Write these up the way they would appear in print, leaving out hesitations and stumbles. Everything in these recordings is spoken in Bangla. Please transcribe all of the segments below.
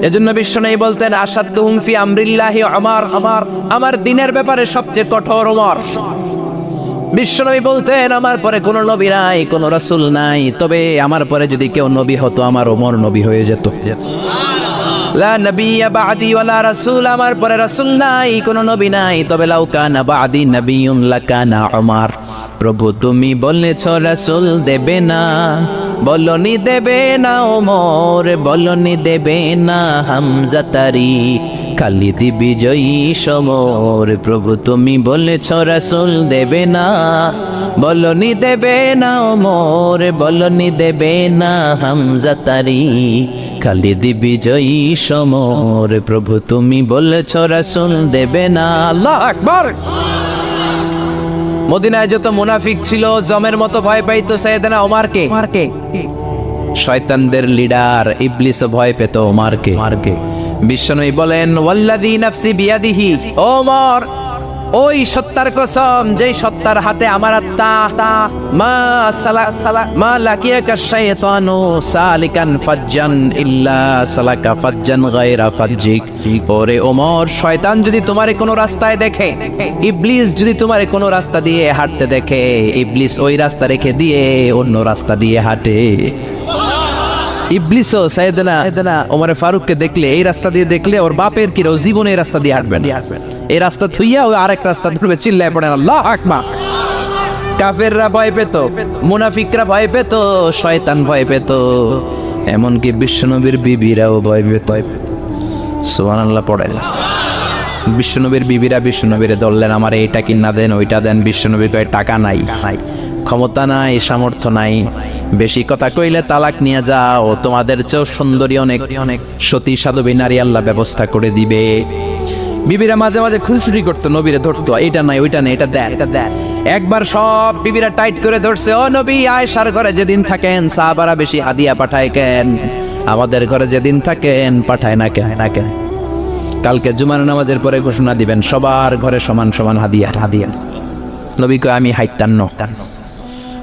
এজন্য বিশ্বনবী বলতেন আসাদুহুম ফি আমরিল্লাহি ওমর, আমার দ্বীনের ব্যাপারে সবচেয়ে কঠোর ওমর। বিশ্বনবী বলতেন আমার পরে কোনো নবী নাই, কোনো রাসূল নাই, তবে আমার পরে যদি কেউ নবী হতো আমার ওমর নবী হয়ে যেত। লা নবিয়্যা বা'দি ওয়ালা রাসূল, আমার পরে রাসূল নাই, কোনো নবী নাই, তবে লাউ কানা বা'দি নবিয়্যুন লাকানা ওমর। প্রভু তুমি বলেছ রাসূল দেবে না, বলনি দেবে না ওমর, বলনি দেবে না হামজা তারি, খালিদ বিজয়ী সমর। প্রভু তুমি বলেছ রাসূল দেবে না, বলনি দেবে না ওমর, বলনি দেবে না হামজা তারি, খালিদ বিজয়ী সমর। প্রভু তুমি বলেছ রাসূল দেবে না। আল্লাহু আকবার। মদিনায় যত মুনাফিক ছিল জমের মতো ভয় পাইতো সাইয়েদনা ওমরকে। শয়তানদের লিডার ইবলিসও ভয় পেত ওমরকে। বিশ্বনবী বলেন ওয়াল্লাযী নাফসি বিয়াদিহি, ওমর ওই সত্তার কসম যেই সত্তার হাতে আমার আত্মা, মা লাকিয়াকা শাইতানু সালিকান ফাজ্জান ইল্লা সালাকা ফাজ্জান গায়রা ফাজ্জিক। ওরে ওমর, শয়তান যদি তোমারে কোনো রাস্তায় দেখে, ইবলিস যদি তোমারে কোনো রাস্তা দিয়ে হাঁটতে দেখে, ইবলিস ওই রাস্তা রেখে দিয়ে অন্য রাস্তা দিয়ে হাঁটে। ইবলিসও সাইয়েদনা ওমর ফারুককে দেখলে, এই রাস্তা দিয়ে দেখলে ওর বাপের কি জীবনে এই রাস্তা দিয়ে হাঁটবেন, এই রাস্তা থুইয়া ওই আরেক রাস্তা ধরবে, চিল্লায় পড়েন আল্লাহু আকবার। কাফেররা ভয় পেত, মুনাফিকরা ভয় পেত, শয়তান ভয় পেত, এমনকি বিশ্বনবীর বিবিরাও ভয় পেত। সুবহানাল্লাহ পড়েন। বিশ্বনবীর বিবিরা বিশ্বনবীরে ধরলেন, আমার এইটা কিনা দেন, ওইটা দেন। বিশ্বনবী কয় টাকা নাই, ক্ষমতা নাই, সামর্থ্য নাই, বেশি কথা কইলে তালাক নিয়ে যাও, তোমাদের চেয়েও সুন্দরী অনেক সতী সাধবী নারী আল্লাহ ব্যবস্থা করে দিবে। বিবিরা মাঝে মাঝে খুনসুটি করতো, নবীরে ধরতো, এটা নাই ওইটা নেই, এটা দেন। একবার সব বিবিরা টাইট করে ধরছে, ও নবী আয়েশার ঘরে যেদিন থাকেন সাহাবারা বেশি হাদিয়া পাঠায় কেন, আমাদের ঘরে যেদিন থাকেন পাঠায় না কেন? কালকে জুমার নামাজের পরে ঘোষণা দিবেন সবার ঘরে সমান সমান হাদিয়া। নবী কয় আমি হাইতান্ন।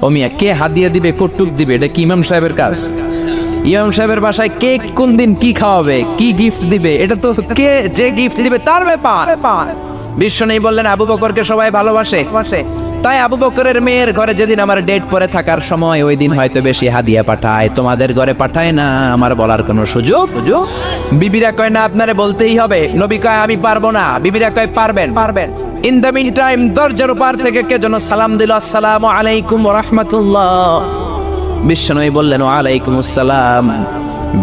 ও মিয়া, কে হাদিয়া দিবে, কটুক দিবে, এটা কি ইমাম সাহেবের কাজ? ইমাম সাহেবের বাসায় কে কোন দিন কি খাওয়াবে, কি গিফট দিবে, এটা তো কে যে গিফট দিবে তার ব্যাপার। বিশ্বনবী বললেন আবু বকরকে সবাই ভালোবাসে, তাই আবু বকরের মেয়ের ঘরে যেদিন আমার ডেট পরে থাকার সময়, ওই দিন হয়তো বেশি হাদিয়া পাঠায়, তোমাদের ঘরে পাঠায় না, আমার বলার কোনো সুযোগ। বিবিরা কয় না, আপনারে বলতেই হবে। নবী কয় আমি পারবো না। বিবিরা কয় পারবেন। ইন দ্য মিন টাইম দরজার পার থেকে কে যেন সালাম দিল, আসসালামু আলাইকুম ওয়া রাহমাতুল্লাহ। বিশ্বনবী বললেন ওয়া আলাইকুমুস সালাম।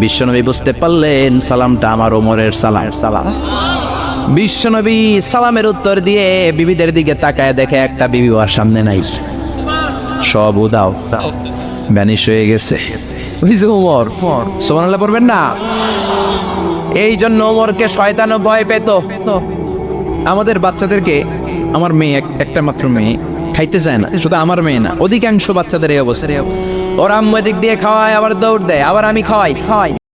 বিশ্বনবী বুঝতে পারলেন সালামটা আমার ওমরের সালাম। বিশ্বনবী সালামের উত্তর দিয়ে বিবিদের দিকে তাকায়, দেখে একটা বিবি ওর সামনে নাই, সব উদাও, ভ্যানিশ হয়ে গেছে। ওমর সুবহানাল্লাহ পড়বেন না? এই জন্য ওমরকে শয়তানও ভয় পেত। আমাদের বাচ্চাদেরকে, আমার মেয়ে একটা মাত্র মেয়ে, খাইতে চায় না, শুধু আমার মেয়ে না, অধিকাংশ বাচ্চাদের এই অবস্থা। ওর আম্মু এদিক দিয়ে খাওয়ায়, আবার দৌড় দেয়, আবার আমি খাওয়াই।